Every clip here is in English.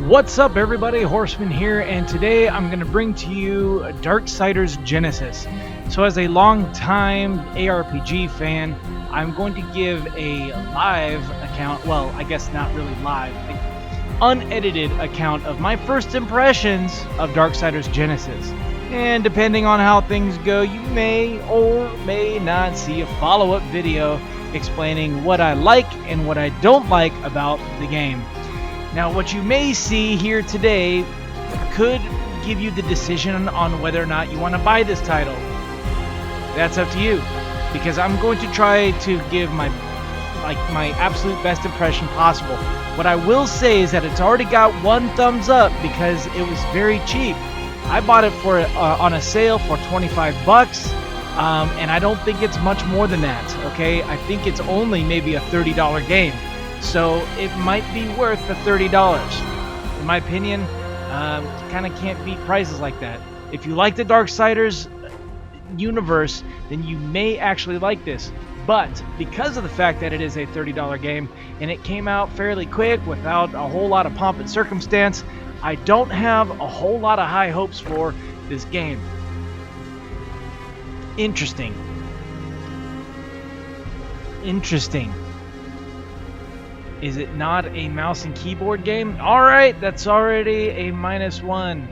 What's up, everybody? Horseman here, and today I'm going to bring to you Darksiders Genesis. So as a long-time ARPG fan, I'm going to give a live account, well, I guess not really live, unedited account of my first impressions of Darksiders Genesis. And depending on how things go, you may or may not see a follow-up video explaining what I like and what I don't like about the game. Now, what you may see here today could give you the decision on whether or not you want to buy this title. That's up to you, because I'm going to try to give my absolute best impression possible. What I will say is that it's already got one thumbs up because it was very cheap. I bought it for on a sale for 25 bucks, and I don't think it's much more than that. Okay, I think it's only maybe a $30 game. So it might be worth the $30. In my opinion, you kind of can't beat prices like that. If you like the Darksiders universe, then you may actually like this. But because of the fact that it is a $30 game and it came out fairly quick without a whole lot of pomp and circumstance, I don't have a whole lot of high hopes for this game. Interesting. Is it not a mouse and keyboard game? Alright, that's already a -1.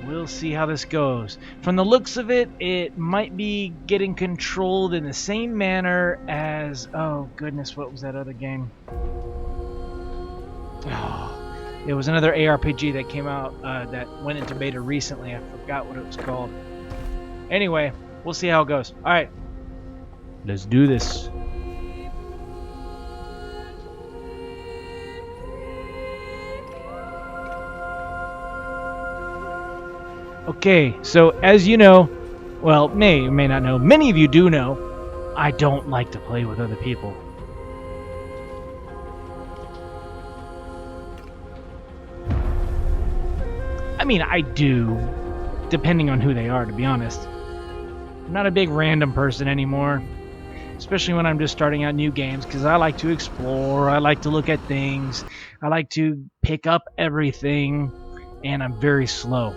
We'll see how this goes. From the looks of it, it might be getting controlled in the same manner as... Oh, goodness, what was that other game? Oh, it was another ARPG that came out that went into beta recently. I forgot what it was called. Anyway, we'll see how it goes. Alright, let's do this. Okay, so as you know, well, may or may not know, many of you do know, I don't like to play with other people. I mean, I do, depending on who they are, to be honest. I'm not a big random person anymore, especially when I'm just starting out new games, because I like to explore, I like to look at things, I like to pick up everything, and I'm very slow.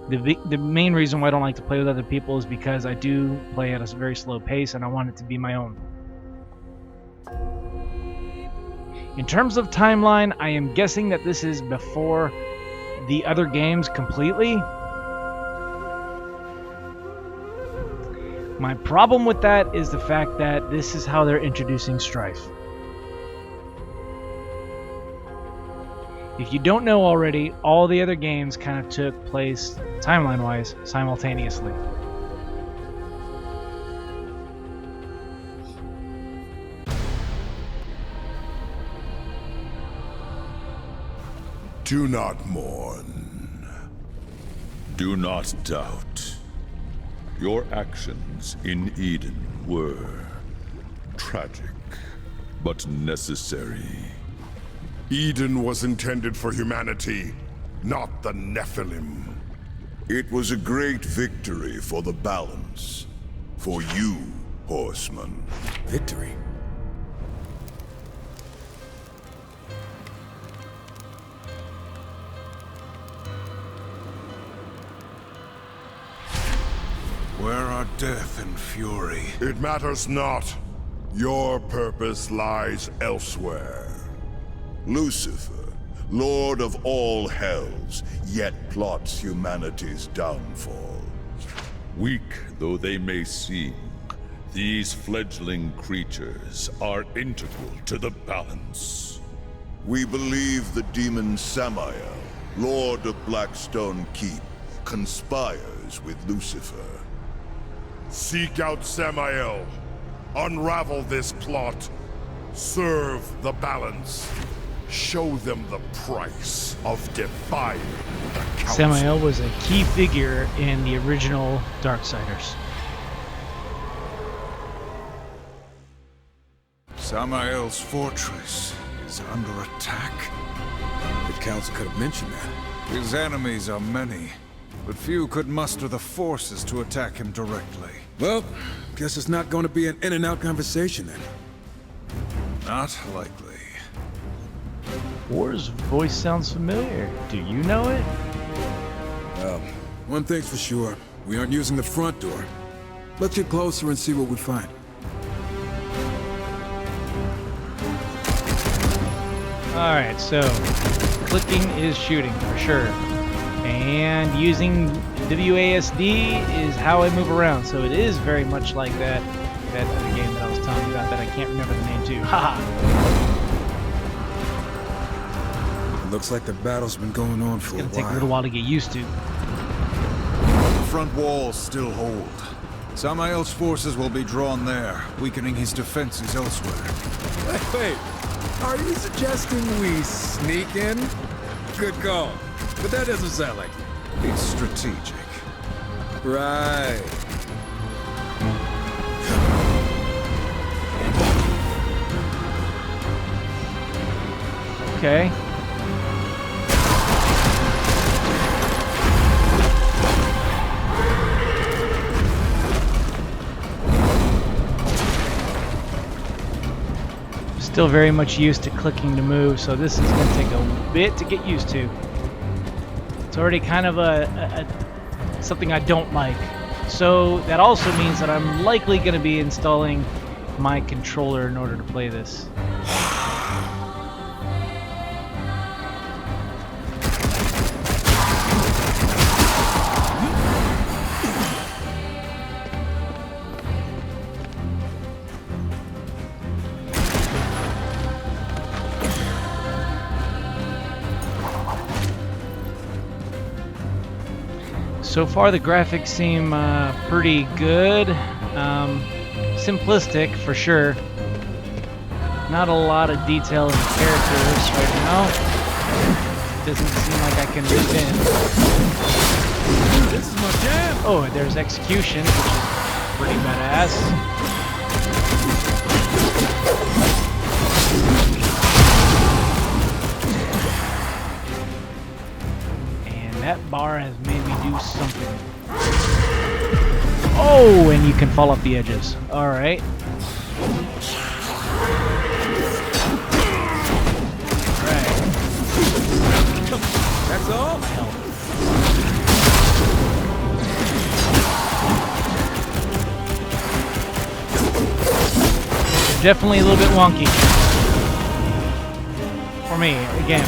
The main reason why I don't like to play with other people is because I do play at a very slow pace and I want it to be my own. In terms of timeline, I am guessing that this is before the other games completely. My problem with that is the fact that this is how they're introducing strife. If you don't know already, all the other games kind of took place, timeline-wise, simultaneously. Do not mourn. Do not doubt. Your actions in Eden were tragic, but necessary. Eden was intended for humanity, not the Nephilim. It was a great victory for the balance. For you, Horseman. Victory? Where are death and fury? It matters not. Your purpose lies elsewhere. Lucifer, Lord of all hells, yet plots humanity's downfall. Weak though they may seem, these fledgling creatures are integral to the balance. We believe the demon Samael, Lord of Blackstone Keep, conspires with Lucifer. Seek out Samael. Unravel this plot. Serve the balance. Show them the price of defying the Council. Samael was a key figure in the original Darksiders. Samael's fortress is under attack. The Council could have mentioned that. His enemies are many, but few could muster the forces to attack him directly. Well, guess it's not going to be an in-and-out conversation then. Not likely. War's voice sounds familiar. Do you know it? Well, one thing's for sure. We aren't using the front door. Let's get closer and see what we find. Alright, so clicking is shooting for sure. And using WASD is how I move around. So it is very much like that other game that I was telling you about that I can't remember the name too. Haha. Looks like the battle's been going on for a It's gonna take a while. little while to get used to. The front walls still hold. Samael's forces will be drawn there, weakening his defenses elsewhere. Wait, are you suggesting we sneak in? Good call, but that doesn't sound like it. It's strategic. Right. Okay. Still very much used to clicking to move, so this is going to take a bit to get used to. It's already kind of something I don't like. So that also means that I'm likely going to be installing my controller in order to play this. So far the graphics seem pretty good, simplistic for sure. Not a lot of detail in the characters right now. Doesn't seem like I can read in. This is my jam! Oh, and there's execution, which is pretty badass. That bar has made me do something. Oh, and you can fall off the edges. All right. Right. That's all? Definitely a little bit wonky. For me, again,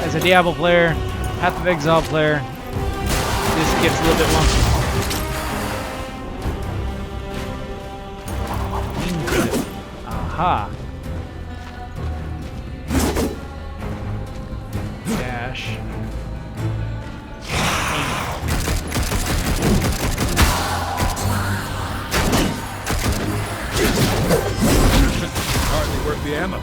as a Diablo player, Path of Exile player, this gets a little bit wonky. Aha. Dash. Hardly worth the ammo.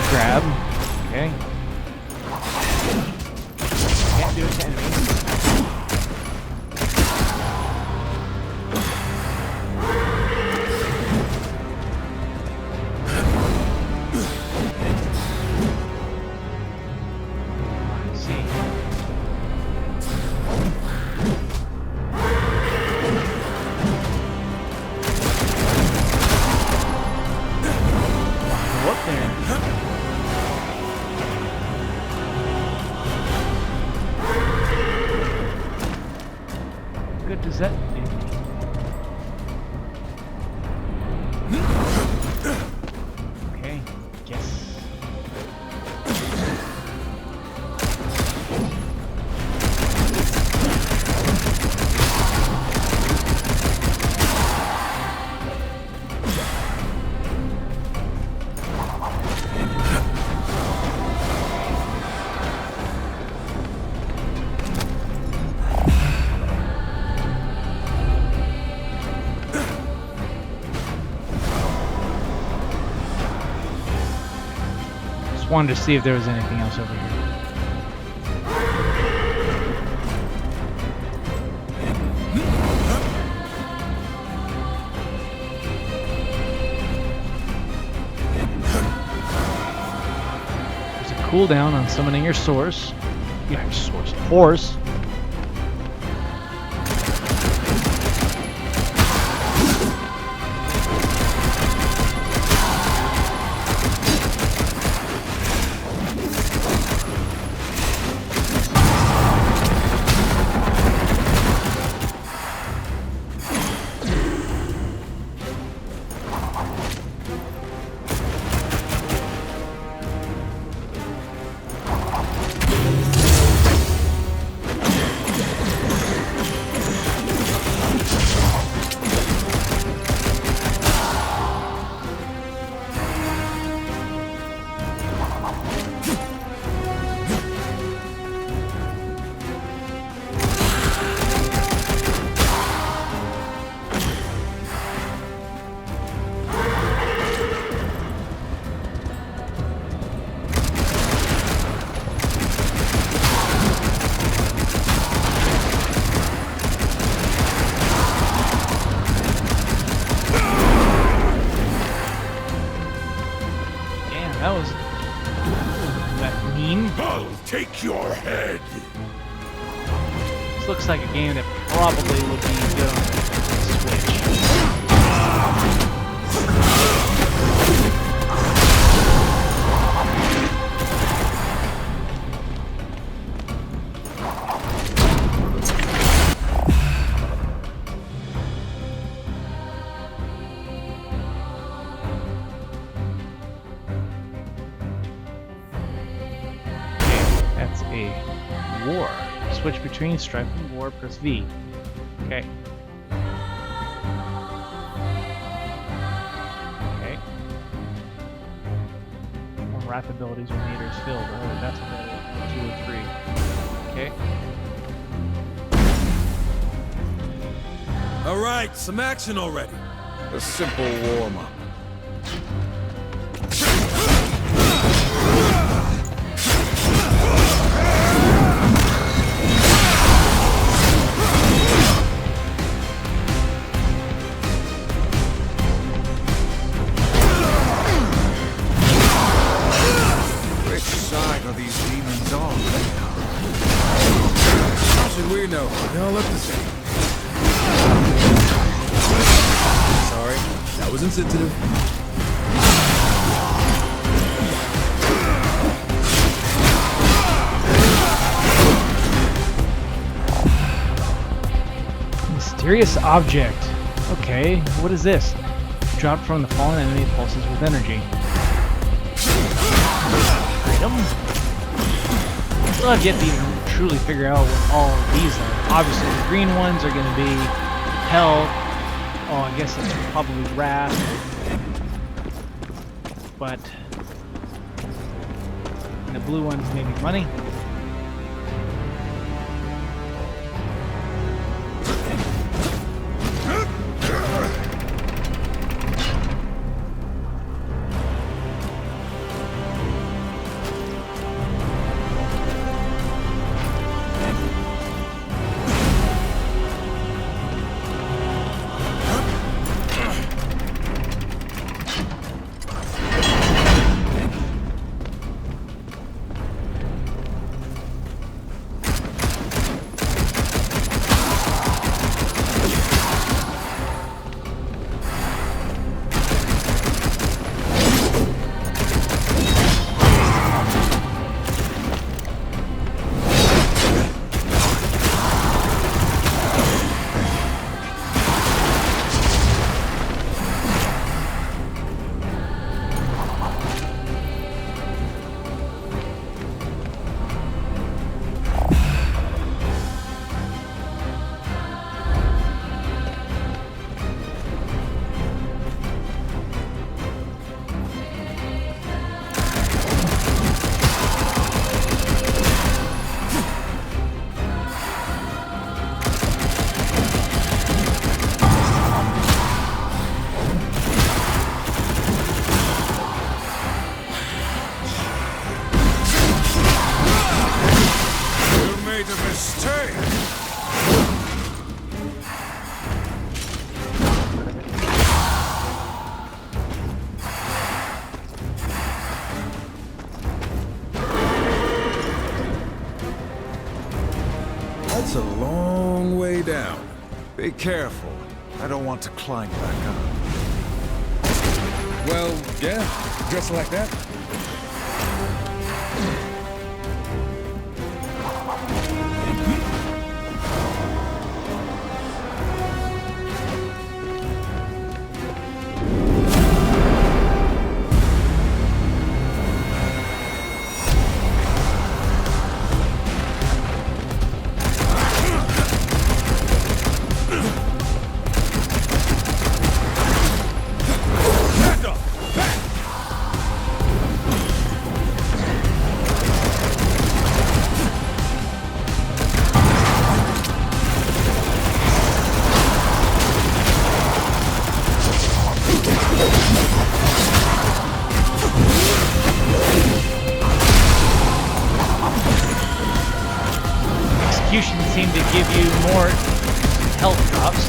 Grab. Okay. Can't do it to enemies. Let's see. Go up there. Good does that do? Okay, yes. Wanted to see if there was anything else over here. cooldown on summoning your horse. That mean? I'll take your head. This looks like a game that probably would be good on the Switch. That's a war. Switch between strife and war, press V. Okay. Okay. More wrath abilities when meter is filled. Oh, that's what that is. 2 or 3. Okay. Alright, some action already. A simple warm-up. Which side are these demons on? How should we know? They all look the same. Sorry, that was insensitive. Mysterious object. Okay, what is this? Dropped from the fallen enemy pulses with energy. Item? Still have yet to even truly figure out what all of these are. Obviously, the green ones are going to be health. Oh, I guess it's probably wrath. But and the blue ones maybe money. That's a long way down. Be careful. I don't want to climb back up. Well, yeah, dressed like that. Execution seemed to give you more health drops.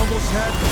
Almost had me.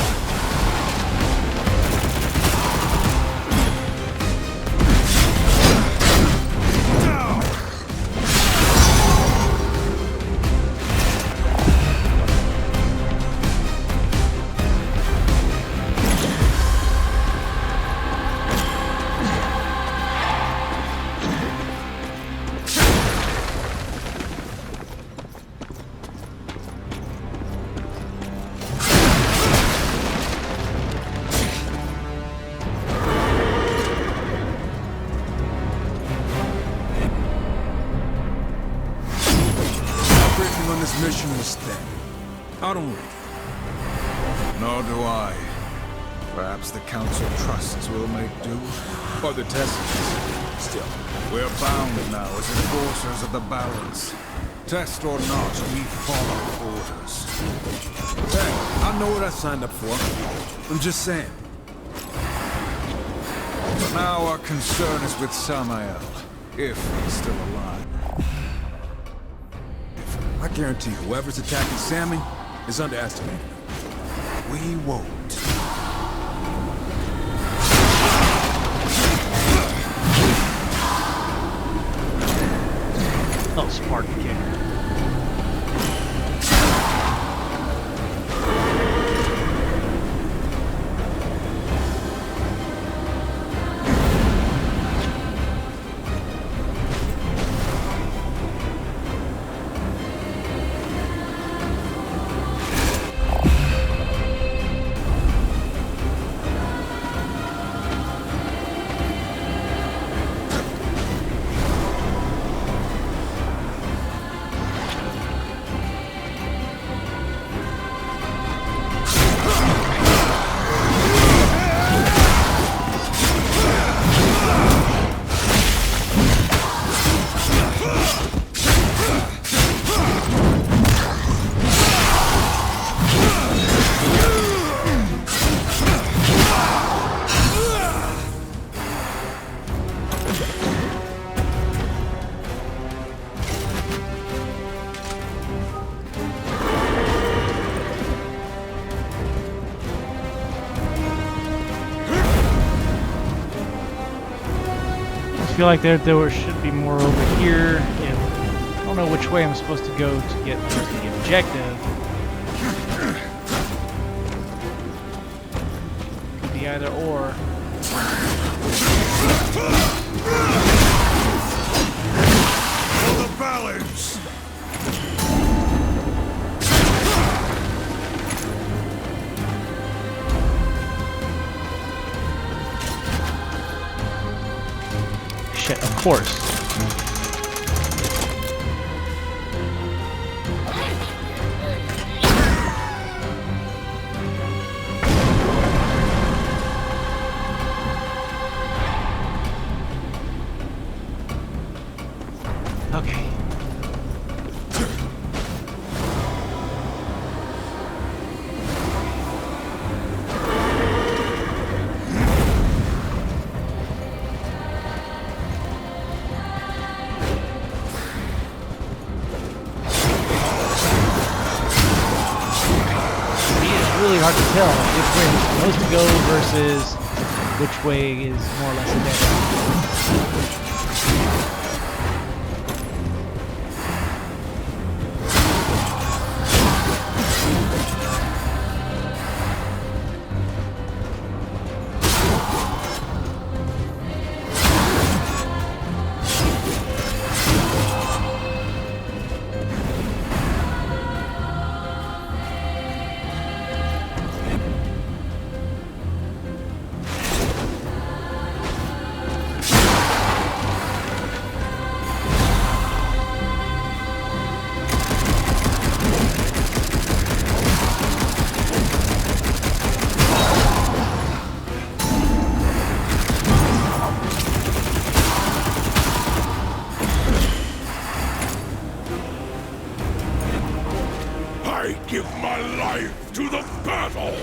Briefing on this mission was thin. I don't read. Nor do I. Perhaps the Council trusts will make do. Or the testers. Still. We're bound now as enforcers of the balance. Test or not, we follow orders. Hey, I know what I signed up for. I'm just saying. Now our concern is with Samael, if he's still alive. I guarantee whoever's attacking Sammy is underestimated. We won't. Oh, spark kick. I feel like there should be more over here. I don't know which way I'm supposed to go to get to the objective. Could be either or. For the balance! Shit, of course. Okay. Really hard to tell which way I'm supposed to go versus which way is more or less a dead end. I give my life to the battle!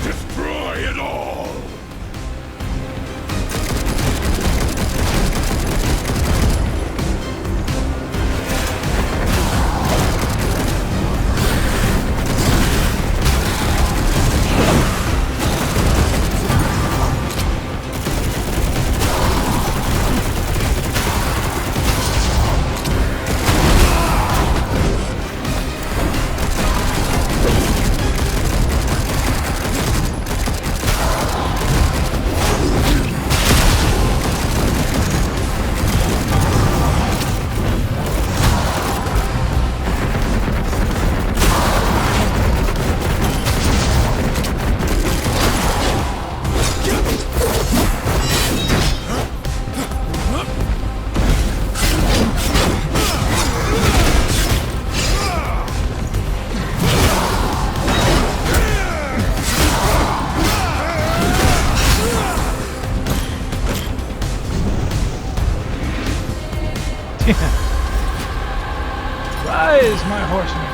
Destroy it all! Rise, my horseman!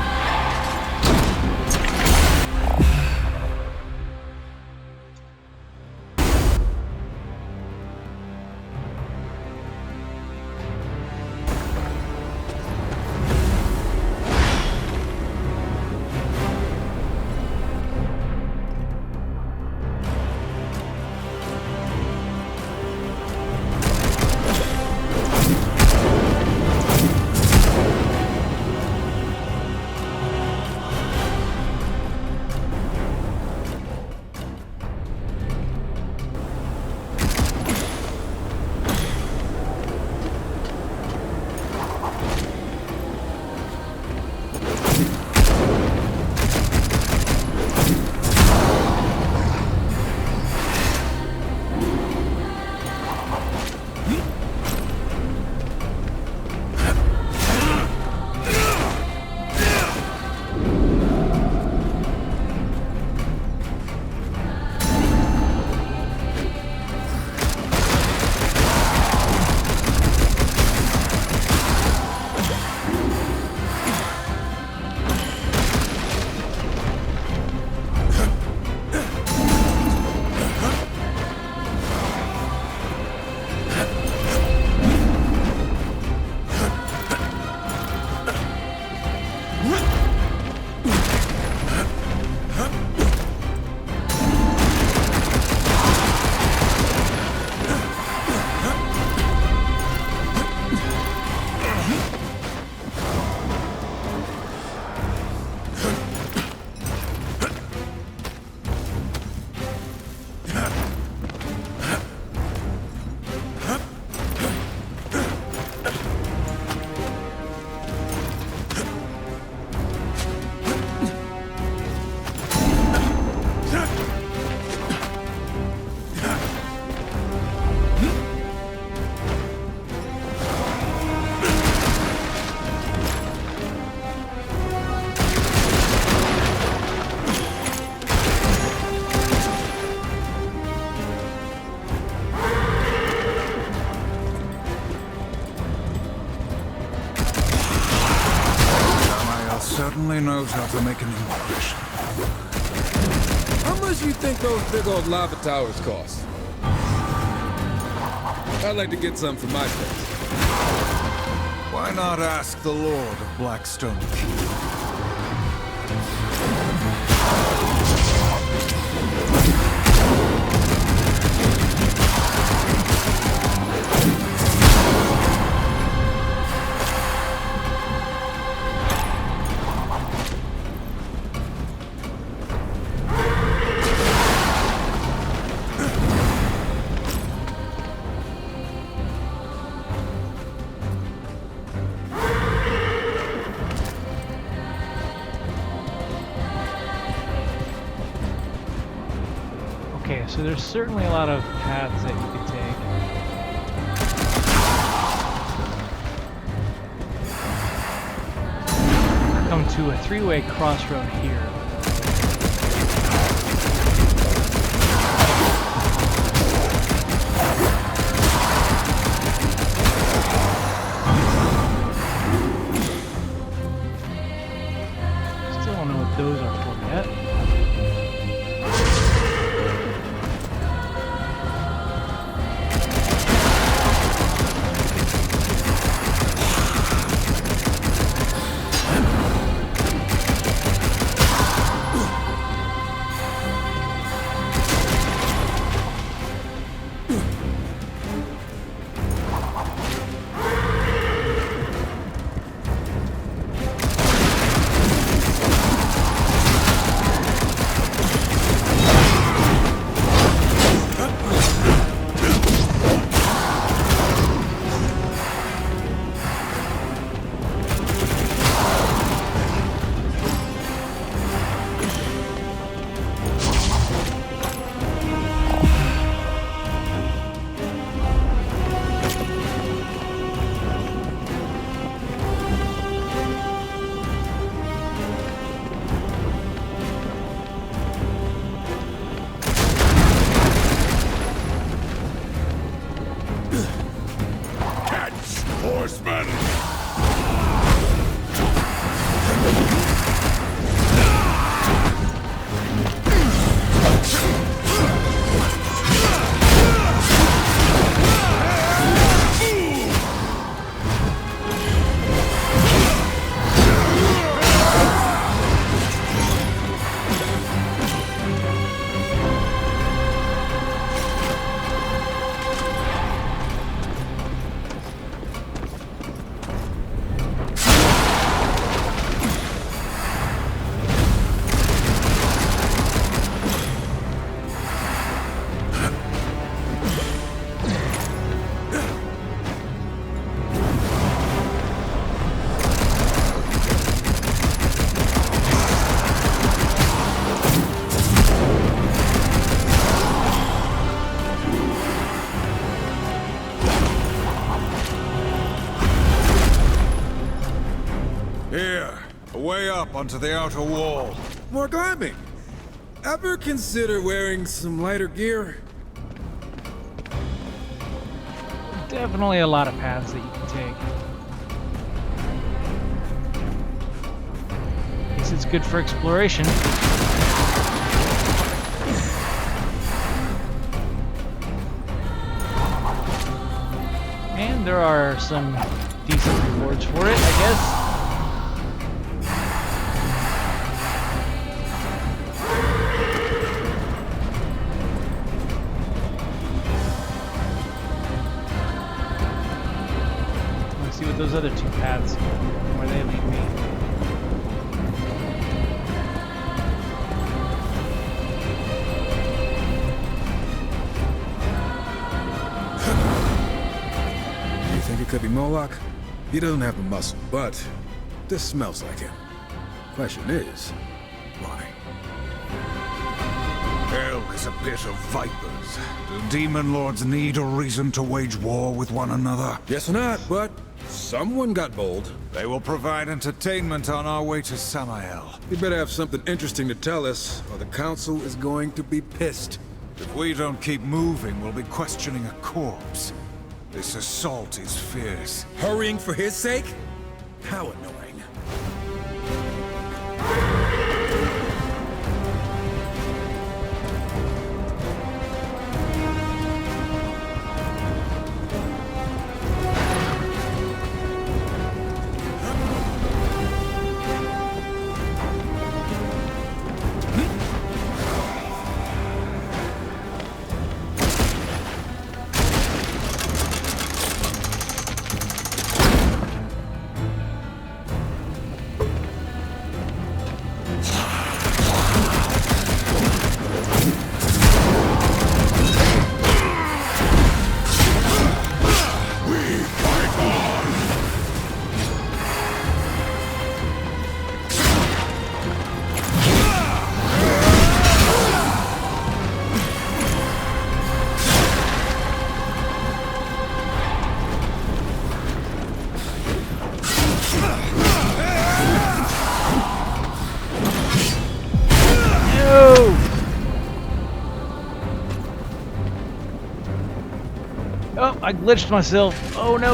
knows how to make an impression. How much do you think those big old lava towers cost? I'd like to get some for my place. Why not ask the Lord of Blackstone Keep? Okay, so there's certainly a lot of paths that you could take. Come to a three-way crossroad here. Still don't know what those are for yet. Horseman! Here, way up onto the outer wall. More climbing. Ever consider wearing some lighter gear? Definitely a lot of paths that you can take. Guess it's good for exploration. And there are some decent rewards for it, I guess. Let's see what those other two paths, where they lead me. You think it could be Moloch? He doesn't have the muscle, but this smells like him. Question is, why? Hell is a pit of vipers. Do demon lords need a reason to wage war with one another? Guess not, but someone got bold. They will provide entertainment on our way to Samael. You better have something interesting to tell us, or the council is going to be pissed. If we don't keep moving, we'll be questioning a corpse. This assault is fierce. Hurrying for his sake? How annoying. I glitched myself. Oh no.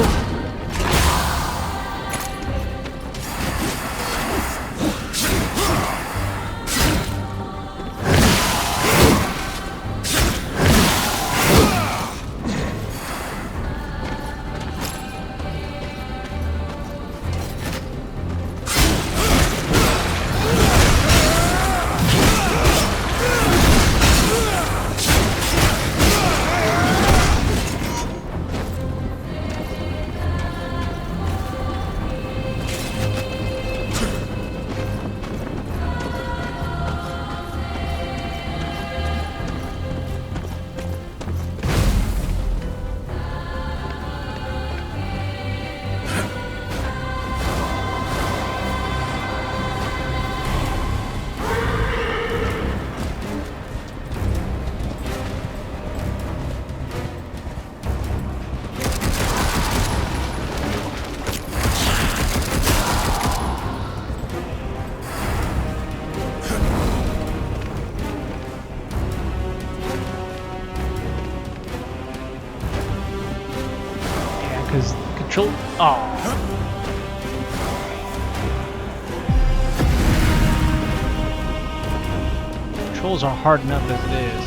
Because control. Oh. Controls are hard enough as it is.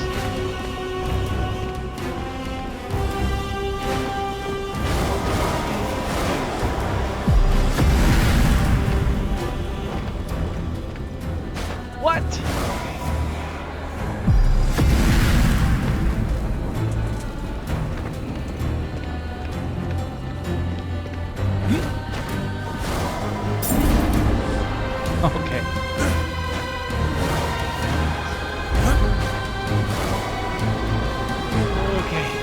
What? Okay. Okay.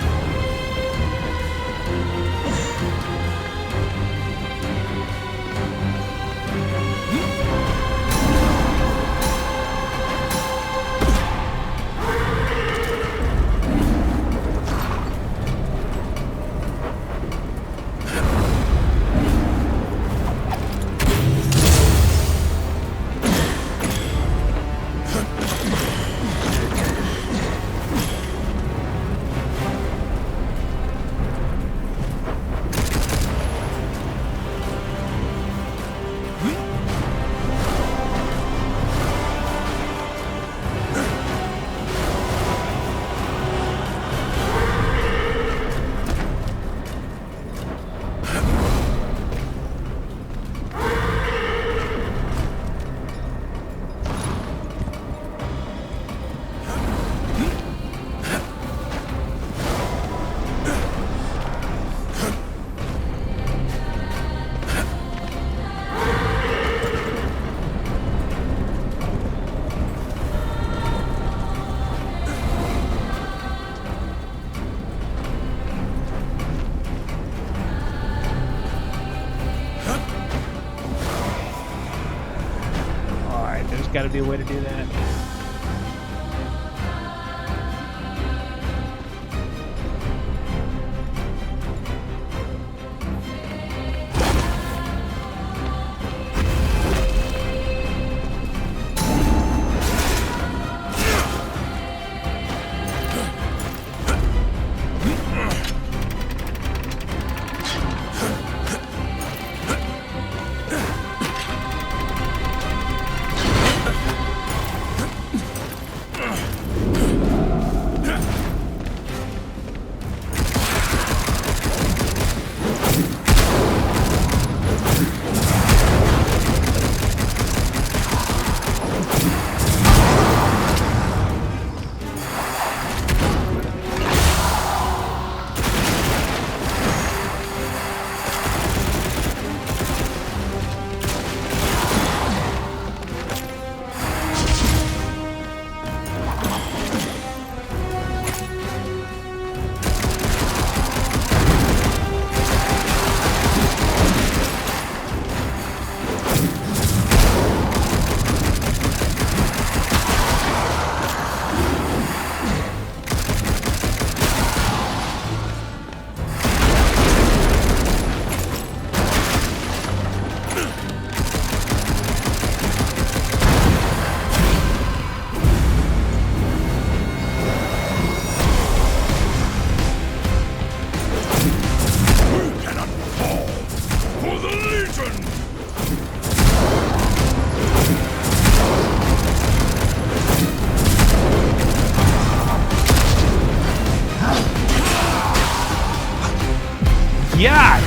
There's got to be a way to do that.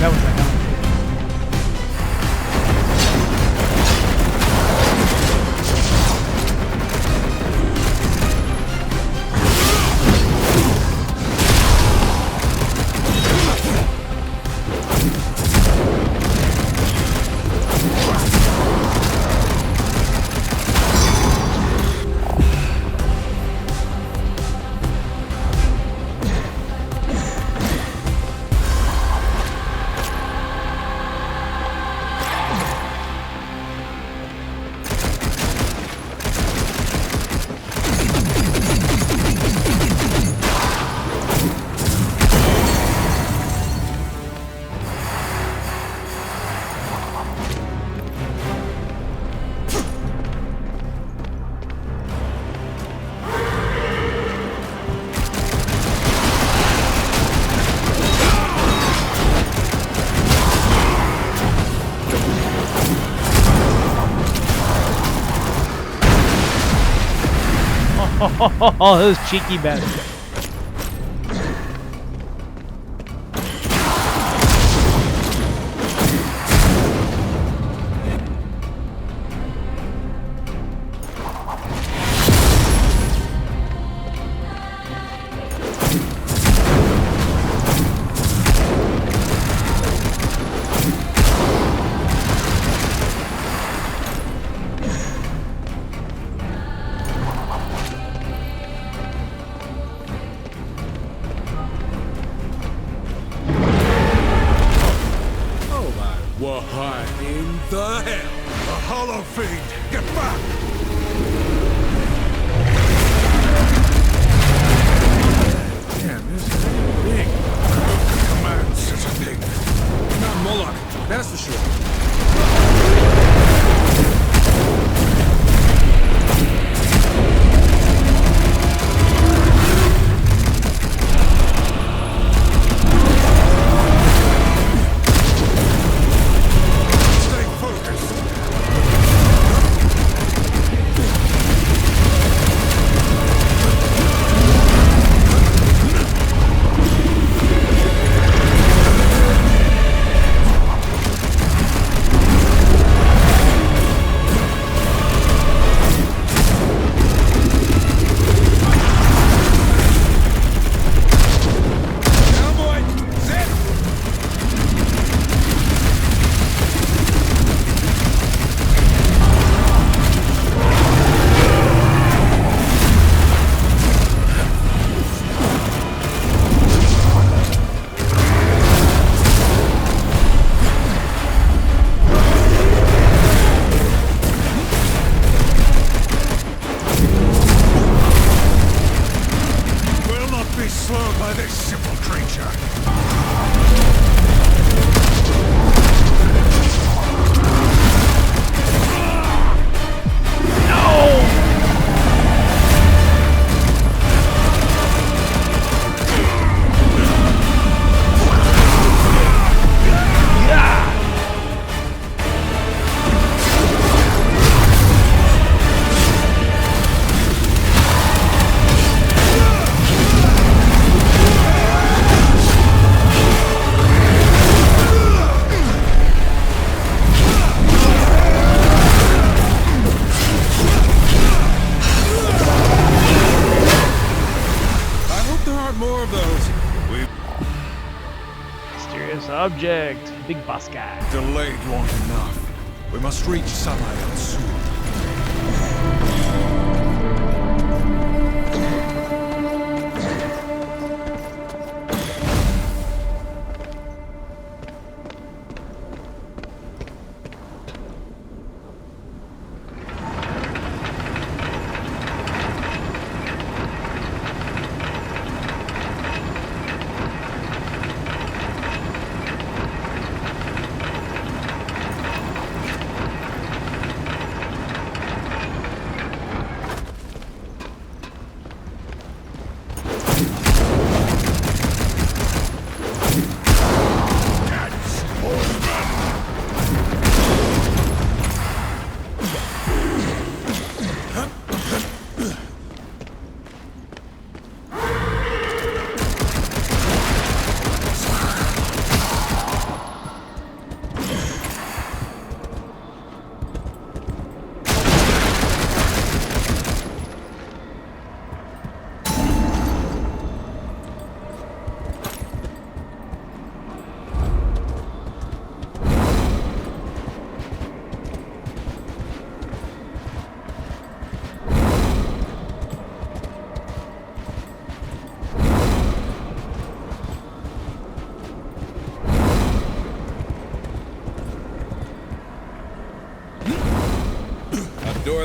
that was that. Oh, those cheeky bastards. What in the hell? A hollow fiend! Get back! Damn, this is big. Who commands such a thing? Not Moloch, that's for sure. Subject, big boss guy. Delayed long enough. We must reach Samael soon.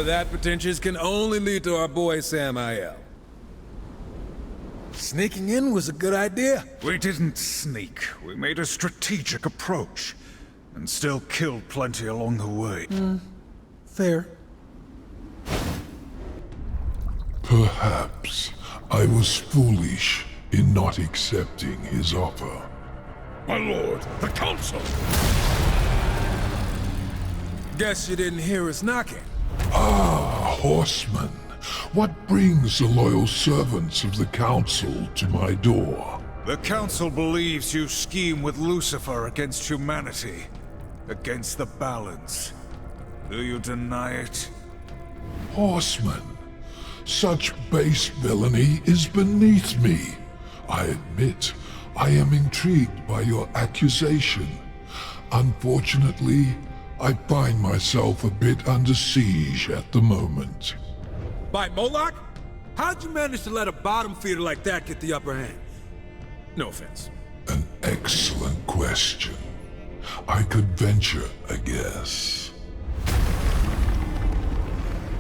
power that pretentious can only lead to our boy Samael. Sneaking in was a good idea. We didn't sneak. We made a strategic approach. And still killed plenty along the way. Fair. Perhaps I was foolish in not accepting his offer. My lord, the council! Guess you didn't hear us knocking. Ah, Horseman. What brings the loyal servants of the council to my door? The council believes you scheme with Lucifer against humanity. Against the balance. Do you deny it? Horseman, such base villainy is beneath me. I admit, I am intrigued by your accusation. Unfortunately, I find myself a bit under siege at the moment. By Moloch? How'd you manage to let a bottom feeder like that get the upper hand? No offense. An excellent question. I could venture a guess.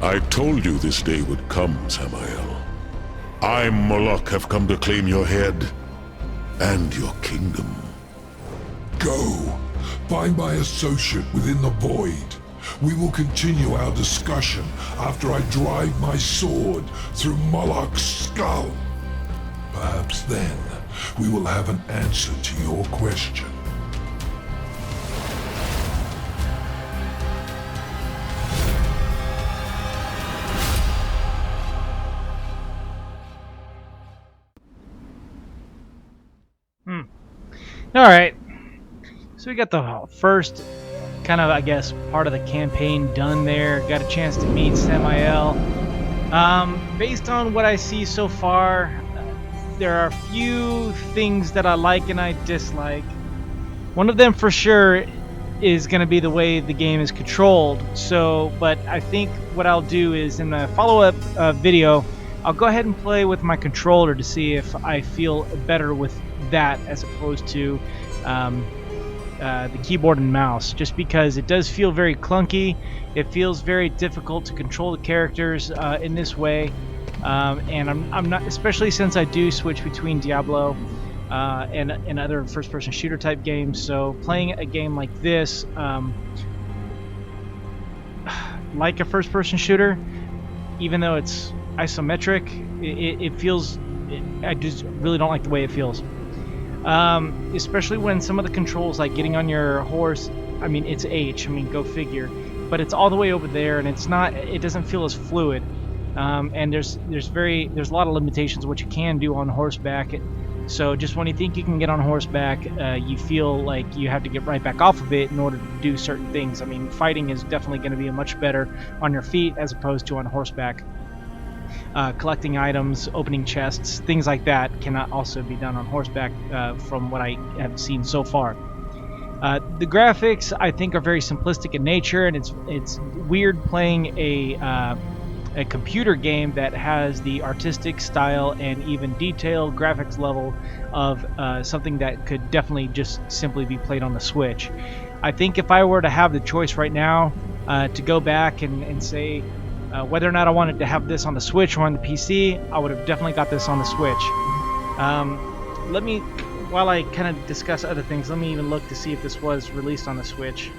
I told you this day would come, Samael. I, Moloch, have come to claim your head and your kingdom. Go. Find my associate within the void. We will continue our discussion after I drive my sword through Moloch's skull. Perhaps then we will have an answer to your question. All right. So we got the first kind of, I guess, part of the campaign done there. Got a chance to meet Samael. Based on what I see so far, there are a few things that I like and I dislike. One of them for sure is going to be the way the game is controlled. So, but I think what I'll do is in the follow-up video, I'll go ahead and play with my controller to see if I feel better with that as opposed to the keyboard and mouse, just because it does feel very clunky. It feels very difficult to control the characters in this way, and I'm not, especially since I do switch between Diablo and other first-person shooter type games. So playing a game like this, like a first-person shooter, even though it's isometric, it feels, I just really don't like the way it feels. Especially when some of the controls, like getting on your horse, I mean, it's H, I mean, go figure, but it's all the way over there, and it's not, it doesn't feel as fluid. And there's a lot of limitations what you can do on horseback. So just when you think you can get on horseback, you feel like you have to get right back off of it in order to do certain things. I mean, fighting is definitely going to be much better on your feet as opposed to on horseback. Collecting items, opening chests, things like that cannot also be done on horseback from what I have seen so far. The graphics, I think, are very simplistic in nature, and it's weird playing a computer game that has the artistic style and even detailed graphics level of something that could definitely just simply be played on the Switch. I think if I were to have the choice right now to go back and say whether or not I wanted to have this on the Switch or on the PC, I would have definitely got this on the Switch. Let me, while I kind of discuss other things, let me even look to see if this was released on the Switch.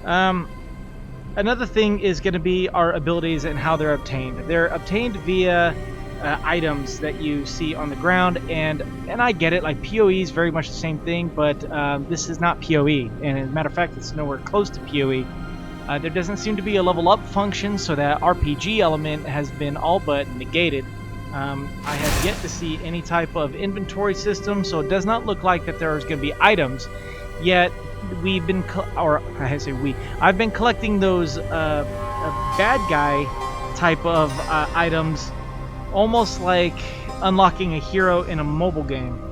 Another thing is going to be our abilities and how they're obtained. They're obtained via items that you see on the ground, and I get it, like PoE is very much the same thing, but this is not PoE, and as a matter of fact, it's nowhere close to PoE. There doesn't seem to be a level up function, so that RPG element has been all but negated. I have yet to see any type of inventory system, so it does not look like that there's going to be items. Yet we've been, I've been collecting those bad guy type of items, almost like unlocking a hero in a mobile game.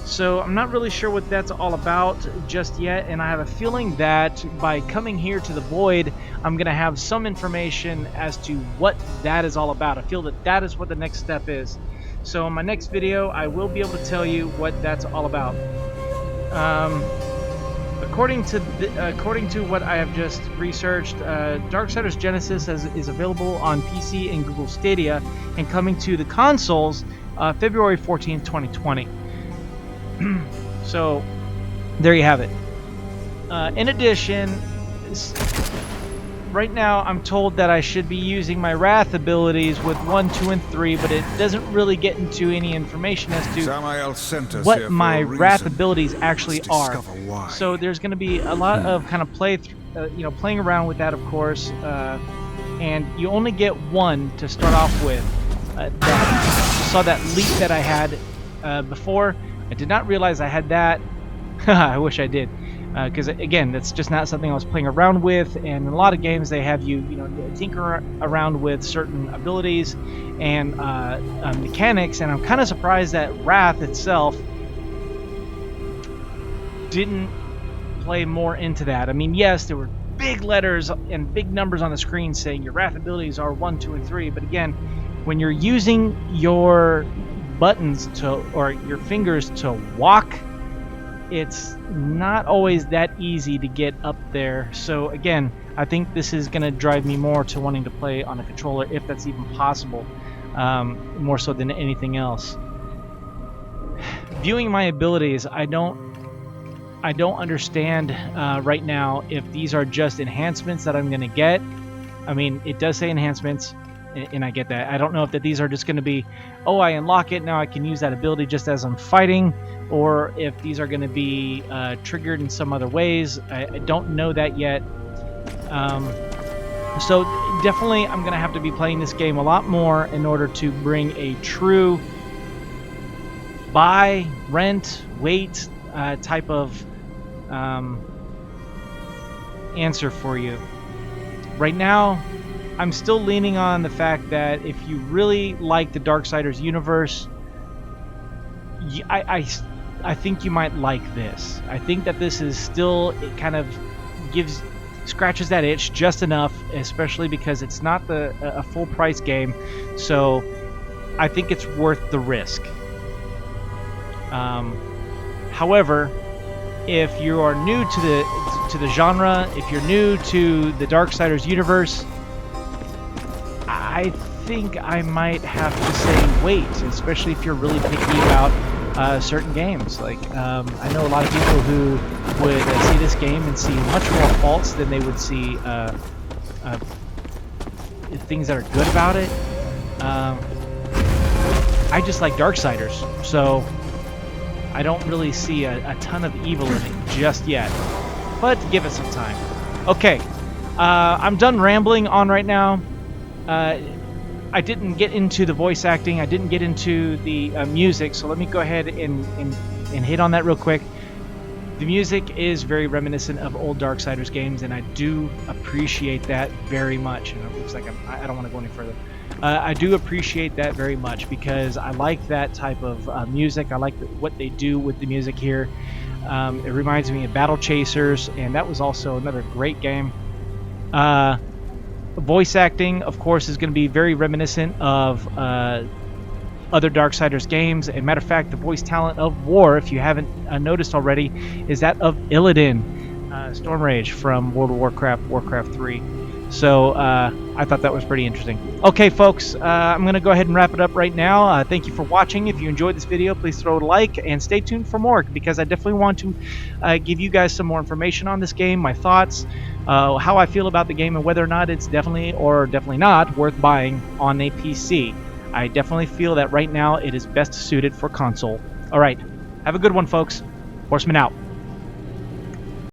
So I'm not really sure what that's all about just yet, and I have a feeling that by coming here to the Void, I'm going to have some information as to what that is all about. I feel that that is what the next step is. So in my next video, I will be able to tell you what that's all about. Of according to what I have just researched, Darksiders Genesis is available on PC and Google Stadia, and coming to the consoles February 14th, 2020. So there you have it. In addition, right now I'm told that I should be using my Wrath abilities with 1, 2, and 3, but it doesn't really get into any information as to what my Wrath abilities actually are. Why. So there's going to be a lot of kind of playing around with that, of course, and you only get one to start off with. You saw that leap that I had before. I did not realize I had that. I wish I did. Because again, that's just not something I was playing around with, and in a lot of games they have you tinker around with certain abilities and mechanics, and I'm kind of surprised that Wrath itself didn't play more into that. I mean, yes, there were big letters and big numbers on the screen saying your Wrath abilities are 1, 2, and 3, but again, when you're using your buttons or your fingers to walk, it's not always that easy to get up there. So again, I think this is going to drive me more to wanting to play on a controller, if that's even possible, more so than anything else. Viewing my abilities, I don't understand right now if these are just enhancements that I'm going to get. I mean, it does say enhancements, and I get that. I don't know if these are just going to be, oh, I unlock it, now I can use that ability just as I'm fighting, or if these are going to be triggered in some other ways. I don't know that yet. So definitely I'm going to have to be playing this game a lot more in order to bring a true buy, rent, wait type of answer for you. Right now, I'm still leaning on the fact that if you really like the Darksiders universe, I think you might like this. I think that this is still, it kind of scratches that itch just enough, especially because it's not a full price game. So I think it's worth the risk. However, if you are new to the genre, if you're new to the Darksiders universe, I think I might have to say wait, especially if you're really picky about certain games. Like I know a lot of people who would see this game and see much more faults than they would see things that are good about it. I just like Darksiders, so I don't really see a ton of evil in it just yet, but give it some time. Okay, I'm done rambling on right now. I didn't get into the voice acting, I didn't get into the music, so let me go ahead and hit on that real quick. The music is very reminiscent of old Darksiders games, and I do appreciate that very much. And it looks like I don't want to go any further. I do appreciate that very much because I like that type of music. I like what they do with the music here. It reminds me of Battle Chasers, and that was also another great game. Voice acting, of course, is going to be very reminiscent of other Darksiders games. And matter of fact, the voice talent of War, if you haven't noticed already, is that of Illidan, Stormrage from World of Warcraft 3. So I thought that was pretty interesting. Okay, folks, I'm going to go ahead and wrap it up right now. Thank you for watching. If you enjoyed this video, please throw a like and stay tuned for more, because I definitely want to give you guys some more information on this game, my thoughts, how I feel about the game, and whether or not it's definitely or definitely not worth buying on a PC. I definitely feel that right now it is best suited for console. All right, have a good one, folks. Horseman out.